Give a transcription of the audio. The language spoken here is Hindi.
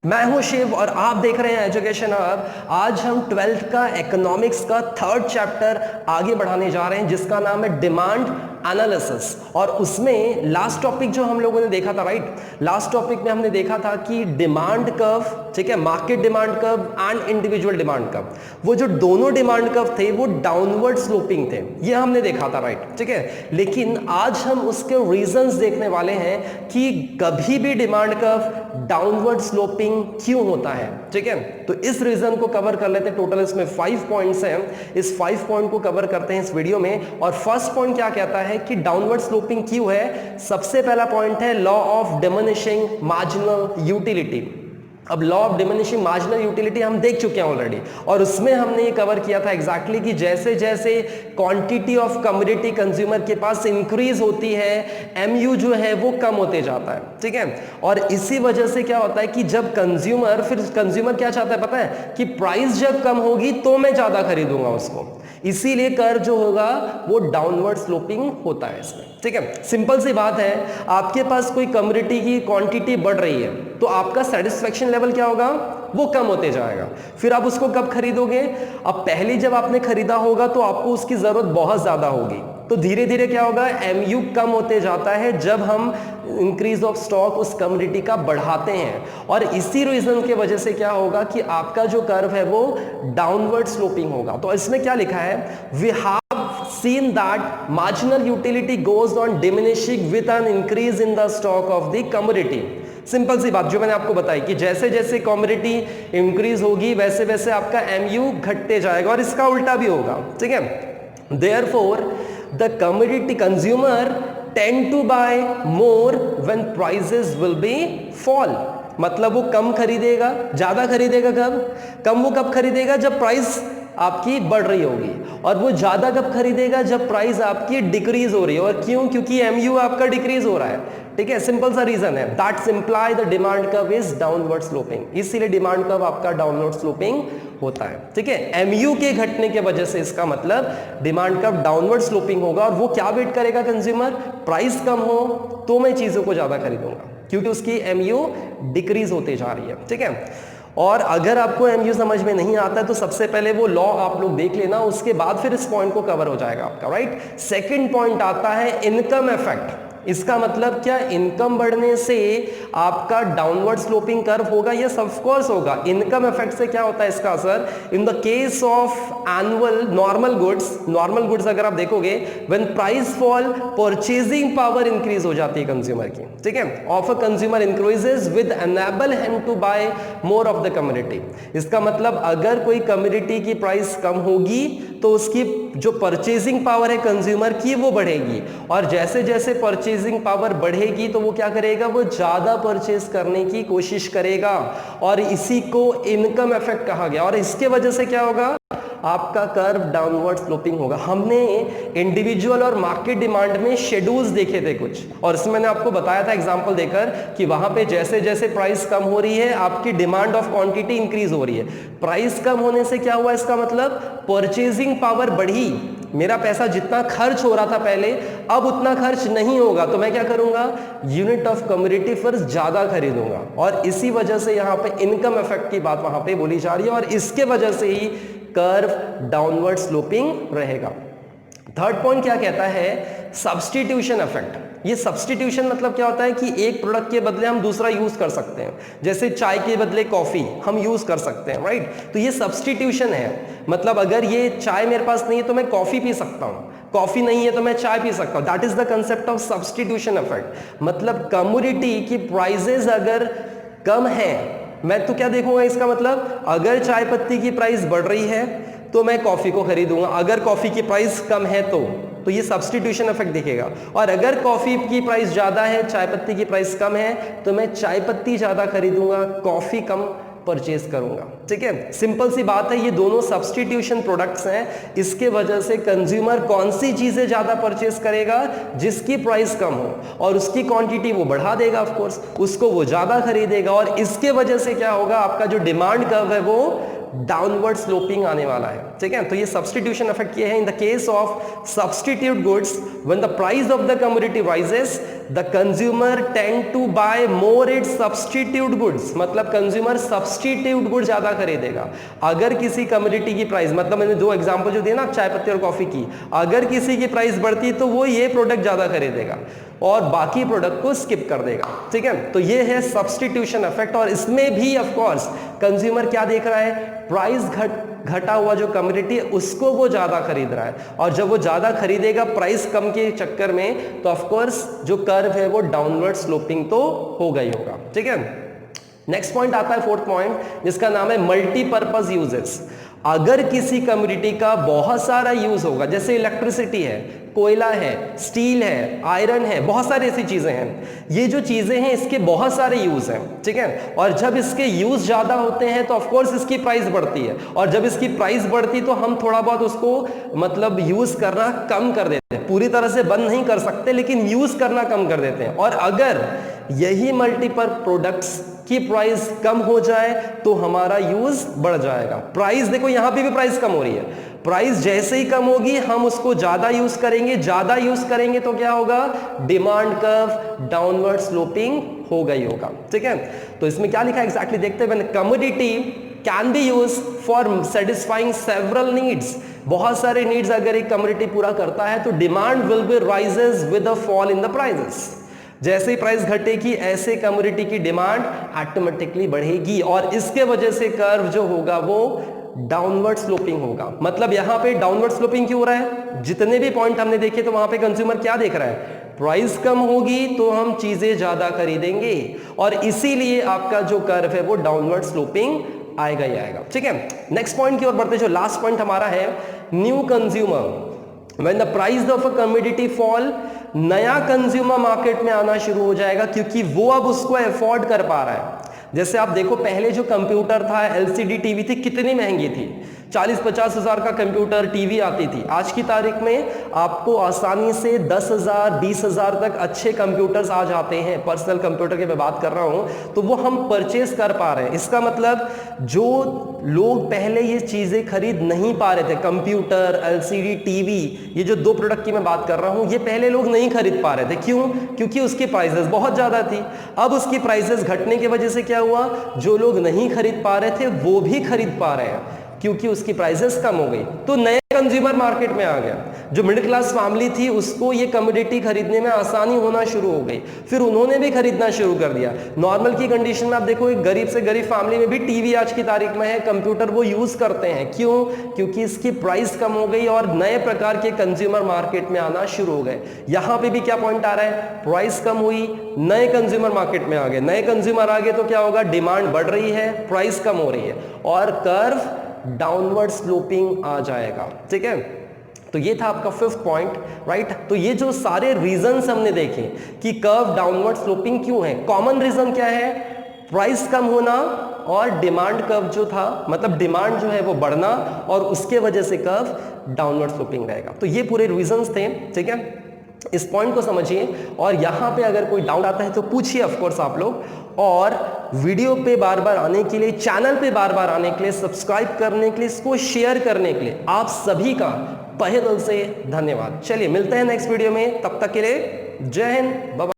मैं हूं शिव और आप देख रहे हैं एजुकेशन हब। आज हम 12th का इकोनॉमिक्स का 3rd चैप्टर आगे बढ़ाने जा रहे हैं जिसका नाम है डिमांड एनालिसिस। और उसमें लास्ट टॉपिक जो हम लोगों ने देखा था, राइट, लास्ट टॉपिक में हमने देखा था कि डिमांड कर्व, ठीक है, market demand curve and individual demand curve, वो जो दोनों डिमांड कर्व थे वो डाउनवर्ड स्लोपिंग थे, ये हमने देखा था, राइट, ठीक है। लेकिन आज हम उसके रीजंस देखने वाले हैं कि कभी भी डिमांड कर्व डाउनवर्ड स्लोपिंग क्यों होता है, ठीक है। तो इस रीजन को कवर कर लेते हैं। टोटल इसमें 5 पॉइंट्स हैं, इस 5 पॉइंट को कवर करते हैं इस वीडियो में। और फर्स्ट पॉइंट क्या कहता है कि डाउनवर्ड स्लोपिंग क्यों है। सबसे पहला पॉइंट है law of diminishing marginal utility. अब law of diminishing marginal utility हम देख चुके हैं ऑलरेडी, और उसमें हमने ये कवर किया था एग्जैक्टली कि जैसे जैसे क्वांटिटी ऑफ कमोडिटी कंज्यूमर के पास इंक्रीज होती है, एमयू जो है वो कम होते जाता है, ठीक है। और इसी वजह से क्या होता है कि जब कंज्यूमर क्या चाहता है पता है कि प्राइस जब कम होगी तो मैं ज्यादा खरीदूंगा उसको, इसीलिए कर्व जो होगा वो डाउनवर्ड स्लोपिंग होता है इसमें, ठीक है। सिंपल सी बात है, आपके पास कोई कमोडिटी की क्वांटिटी बढ़ रही है तो आपका सेटिस्फेक्शन लेवल क्या होगा, वो कम होते जाएगा। फिर आप उसको कब खरीदोगे, अब पहले जब आपने खरीदा होगा तो आपको उसकी जरूरत बहुत ज्यादा होगी, तो धीरे धीरे क्या होगा, एमयू कम होते जाता है जब हम इंक्रीज ऑफ स्टॉक उस कमोडिटी का बढ़ाते हैं। और इसी रीजन के वजह से क्या होगा कि आपका जो कर्व है वो डाउनवर्ड स्लोपिंग होगा। तो इसमें क्या लिखा है, we have seen that marginal utility goes on diminishing with an increase in the stock of the commodity। Simple सी बात जो मैंने आपको बताई कि जैसे जैसे कमोडिटी इंक्रीज होगी वैसे वैसे आपका एमयू घटते जाएगा, और इसका उल्टा भी होगा, ठीक है। Therefore the commodity consumer tend to buy more when prices will be fall. मतलब वो कम खरीदेगा, ज्यादा खरीदेगा कब, वो कब खरीदेगा जब प्राइस आपकी बढ़ रही होगी, और वो ज्यादा कब खरीदेगा जब प्राइस आपकी डिक्रीज हो रही है। और क्यों, क्योंकि एमयू आपका डिक्रीज हो रहा है, ठीक है। सिंपल सा रीजन है, that's imply the demand curve is downward sloping, इसीलिए डिमांड कर्व आपका डाउनवर्ड स्लोपिंग होता है, ठीक है। एमयू के घटने के वजह से इसका मतलब डिमांड कर्व डाउनवर्ड स्लोपिंग होगा। और वो क्या वेट करेगा कंज्यूमर, प्राइस कम हो तो मैं चीजों को ज्यादा खरीदूंगा क्योंकि उसकी एमयू डिक्रीज होते जा रही है, ठीक है। और अगर आपको एमयू समझ में नहीं आता है तो सबसे पहले वो लॉ आप लोग देख लेना, उसके बाद फिर इस पॉइंट को कवर हो जाएगा आपका, राइट। सेकंड पॉइंट आता है इनकम इफेक्ट। इसका मतलब क्या, इनकम बढ़ने से आपका डाउनवर्ड स्लोपिंग कर्व होगा, यस ऑफ कोर्स होगा। इनकम इफेक्ट से क्या होता है इसका असर, in the case of annual normal goods अगर आप देखोगे, when price fall purchasing power increase हो जाती है कंज्यूमर की, ठीक है। Of a consumer increases with enable him to buy more of the commodity. इसका मतलब अगर कोई कमोडिटी की प्राइस कम होगी तो उसकी जो परचेजिंग पावर है कंज्यूमर की वो बढ़ेगी, और जैसे जैसे परचेजिंग पावर बढ़ेगी तो वो क्या करेगा, वो ज्यादा परचेज करने की कोशिश करेगा, और इसी को इनकम इफेक्ट कहा गया। और इसके वजह से क्या होगा, आपका कर्व डाउनवर्ड स्लोपिंग होगा। हमने इंडिविजुअल और मार्केट डिमांड में शेड्यूल्स देखे थे कुछ, और इसमें मैंने आपको बताया था एग्जांपल देकर कि वहां पे जैसे जैसे प्राइस कम हो रही है आपकी डिमांड ऑफ क्वांटिटी इंक्रीज हो रही है। प्राइस कम होने से क्या हुआ, इसका मतलब परचेजिंग पावर बढ़ी, मेरा पैसा जितना खर्च हो रहा था पहले अब उतना खर्च नहीं होगा, तो मैं क्या करूंगा, यूनिट ऑफ कमोडिटी पर ज्यादा खरीदूंगा। और इसी वजह से यहां पे इनकम इफेक्ट की बात वहां पे बोली जा रही है, और इसके वजह से ही कर्व डाउनवर्ड स्लोपिंग रहेगा। थर्ड पॉइंट क्या कहता है, सब्स्टिट्यूशन इफेक्ट। ये सब्स्टिट्यूशन मतलब क्या होता है कि एक प्रोडक्ट के बदले हम दूसरा यूज कर सकते हैं, जैसे चाय के बदले कॉफी हम यूज कर सकते हैं, राइट। तो ये सब्स्टिट्यूशन है, मतलब अगर ये चाय मेरे पास नहीं है तो मैं कॉफी पी सकता हूं, कॉफी नहीं है तो मैं चाय पी सकता हूं। That is the concept of substitution effect. मतलब कमोडिटी की प्राइसेस अगर कम है, मैं तो क्या देखूंगा, इसका मतलब अगर चाय पत्ती की प्राइस बढ़ रही है तो मैं कॉफी को खरीदूंगा, अगर कॉफी की प्राइस कम है तो ये सब्स्टिट्यूशन इफेक्ट दिखेगा। और अगर कॉफी की प्राइस ज्यादा है, चाय पत्ती की प्राइस कम है, तो मैं चाय पत्ती ज्यादा खरीदूंगा, कॉफी कम परचेज करूंगा, ठीक है। सिंपल सी बात है, ये दोनों सब्स्टिट्यूशन प्रोडक्ट्स हैं। इसके वजह से कंज्यूमर कौन सी चीजें ज्यादा परचेज करेगा, जिसकी प्राइस कम हो, और उसकी क्वांटिटी वो बढ़ा देगा, ऑफ कोर्स उसको वो ज्यादा खरीदेगा, और इसके वजह से क्या होगा, आपका जो डिमांड कर्व है वो डाउनवर्ड स्लोपिंग आने वाला है, ठीक है। तो ये सब्स्टिट्यूशन इफेक्ट ये है, in the case of substitute goods when the price of the commodity rises the consumer tend to buy more it substitute goods, मतलब कंज्यूमर सब्स्टिट्यूट गुड्स ज्यादा खरीदेगा। अगर किसी कमोडिटी की प्राइस, मतलब मैंने दो एग्जांपल जो दिए ना चाय पत्ती और कॉफी की, अगर किसी की प्राइस बढ़ती है तो वो ये प्रोडक्ट ज्यादा खरीदेगा और बाकी प्रोडक्ट को स्किप कर देगा, ठीक है। तो ये है सब्स्टिट्यूशन इफेक्ट, और इसमें भी ऑफ कोर्स कंज्यूमर क्या देख रहा है, प्राइस घटा हुआ जो कमोडिटी है उसको वो ज्यादा खरीद रहा है, और जब वो ज्यादा खरीदेगा प्राइस कम के चक्कर में तो ऑफ कोर्स जो कर्व है वो डाउनवर्ड स्लोपिंग तो होगा ही होगा, ठीक है। नेक्स्ट पॉइंट आता है फोर्थ पॉइंट, जिसका नाम है मल्टीपर्पज यूजेस। अगर किसी कमोडिटी का बहुत सारा यूज होगा, जैसे इलेक्ट्रिसिटी है, कोयला है, स्टील है, आयरन है, बहुत सारी ऐसी चीजें हैं, ये जो चीजें हैं इसके बहुत सारे यूज हैं, ठीक है। और जब इसके यूज ज्यादा होते हैं तो ऑफ कोर्स इसकी प्राइस बढ़ती है, और जब इसकी प्राइस बढ़ती तो हम थोड़ा बहुत उसको मतलब यूज करना कम कर देते हैं, पूरी तरह से बंद नहीं कर सकते लेकिन यूज करना कम कर देते हैं। और अगर यही मल्टीपल प्रोडक्ट्स की प्राइस कम हो जाए तो हमारा यूज बढ़ जाएगा। प्राइस देखो यहां पे भी प्राइस कम हो रही है, प्राइस जैसे ही कम होगी हम उसको ज्यादा यूज करेंगे, ज्यादा यूज करेंगे तो क्या होगा, डिमांड कर्व डाउनवर्ड स्लोपिंग होगा ही होगा, ठीक है। तो इसमें क्या लिखा है एग्जैक्टली देखते हैं, commodity can be use for satisfying several needs. बहुत सारे नीड्स अगर एक कमोडिटी पूरा करता है तो demand will be rises with a fall in the prices. जैसे ही प्राइस घटेगी ऐसे कमोडिटी की डिमांड ऑटोमेटिकली बढ़ेगी, और इसके वजह से कर्व जो होगा वो डाउनवर्ड स्लोपिंग होगा। मतलब यहां पे डाउनवर्ड स्लोपिंग क्यों हो रहा है, जितने भी पॉइंट हमने देखे तो वहां पे कंज्यूमर क्या देख रहा है, प्राइस कम होगी तो हम चीजें ज्यादा खरीदेंगे, और इसीलिए आपका जो कर्व है वो डाउनवर्ड स्लोपिंग आएगा ही आएगा, ठीक है। नेक्स्ट पॉइंट की ओर बढ़ते, जो लास्ट पॉइंट हमारा है, new consumer when the price of a commodity fall, नया कंज्यूमर मार्केट में आना शुरू हो जाएगा क्योंकि वो अब उसको अफोर्ड कर पा रहा है। जैसे आप देखो पहले जो कंप्यूटर था, एलसीडी टीवी थी, कितनी महंगी थी, 40-50 हजार का कंप्यूटर टीवी आती थी। आज की तारीख में आपको आसानी से 10,000 20,000 तक अच्छे कंप्यूटर्स आ जाते हैं। पर्सनल कंप्यूटर की मैं बात कर रहा हूं, तो वो हम परचेज कर पा रहे हैं। इसका मतलब जो लोग पहले ये चीजें खरीद नहीं पा रहे थे, कंप्यूटर, एलसीडी, टीवी, ये जो दो प्रोडक्ट की मैं बात कर रहा हूं, ये पहले लोग नहीं खरीद पा रहे थे। क्यों? क्योंकि उसकी प्राइसेस बहुत ज्यादा थी। अब उसकी प्राइसेस घटने की वजह से क्या हुआ, जो लोग नहीं खरीद पा रहे थे वो भी खरीद पा रहे हैं क्योंकि उसकी प्राइसेस कम हो गई। तो नए कंज्यूमर मार्केट में आ गया। जो मिडिल क्लास फैमिली थी उसको ये कमोडिटी खरीदने में आसानी होना शुरू हो गई, फिर उन्होंने भी खरीदना शुरू कर दिया। नॉर्मल की कंडीशन में आप देखो एक गरीब से गरीब फैमिली में भी टीवी आज की तारीख में है, कंप्यूटर वो यूज करते हैं। क्यों? क्योंकि इसकी प्राइस कम हो गई और नए प्रकार के कंज्यूमर मार्केट में आना शुरू हो गए। यहां पे भी क्या पॉइंट आ रहा है, प्राइस कम हुई, नए कंज्यूमर मार्केट में आ गए। नए कंज्यूमर आ गए तो क्या होगा, डिमांड बढ़ रही है, प्राइस कम हो रही है और कर्व डाउनवर्ड स्लोपिंग आ जाएगा, ठीक है। तो ये था आपका फिफ्थ पॉइंट, राइट। तो ये जो सारे रीजंस हमने देखे कि कर्व डाउनवर्ड स्लोपिंग क्यों है, कॉमन रीजन क्या है, प्राइस कम होना और डिमांड कर्व जो था, मतलब डिमांड जो है वो बढ़ना और उसके वजह से कर्व डाउनवर्ड स्लोपिंग रहेगा। तो ये पूरे रीजंस थे, ठीक है। इस पॉइंट को समझिए और यहां पे अगर कोई डाउट आता है तो पूछिए ऑफ कोर्स आप लोग, और वीडियो पे बार बार आने के लिए, चैनल पे बार बार आने के लिए, सब्सक्राइब करने के लिए, इसको शेयर करने के लिए आप सभी का तहे दिल से धन्यवाद। चलिए मिलते हैं नेक्स्ट वीडियो में, तब तक के लिए जय हिंद, बाय बाय।